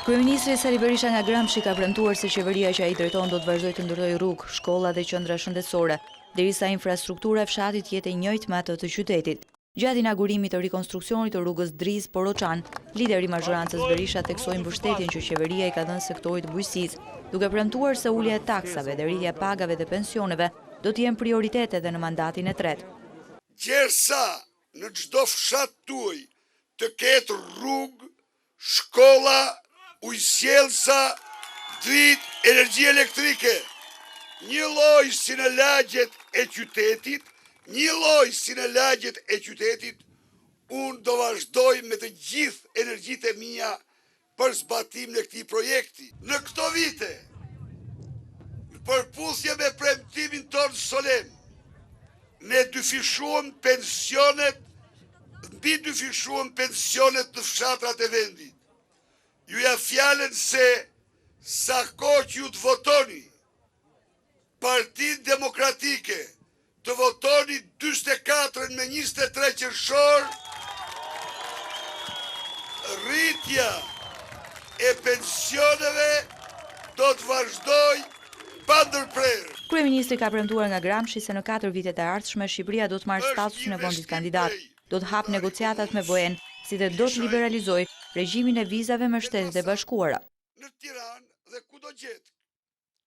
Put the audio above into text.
Kryeministri Sali Berisha nga Gramshi ka premtuar se qeveria që ai drejton do të vazhdojë të ndërtojë rrugë, shkolla dhe qendra shëndetësore, derisa infrastruktura e fshatit jetë e njëjtë me atë të qytetit. Gjatë inaugurimit të rikonstruksionit të rrugës Driz-Poroçan, lideri i mazhorancës Berisha theksoi mbështetjen që qeveria i ka dhënë sektorit bujqësisë, duke premtuar se ulja e taksave dhe rritja e pagave dhe pensioneve do të jenë prioritete edhe në mandatin e tretë. Gjersa në çdo fshat tuaj të ketë rrugë, shkolla, ujësjellsa, dritë, energji elektrike, një lloj si në lagjet e qytetit, unë do vazhdoj me të gjithë energjitë e mia për zbatimin e këtij projekti. Në këto vite, në përputhje me premtimin tonë solem, ne dyfishuam pensionet, mbi dyfishuam pensionet në fshatrat e vendit. Ju ja fjallën se sa kohë që ju të votoni, Partinë Demokratike të votoni 44 me 23 qershor, rritja e pensioneve do të vazhdoj pa ndërprerje. Kryeministri ka premtuar nga Gramshi se në 4 vitet e ardhshme Shqipëria do të marrë statusin e vendit kandidat, do të hapë negociatat me BE-n, si dhe do të liberalizojë regjimin e vizave me Shtetet e Bashkuara. Në Tiranë dhe kudo gjetë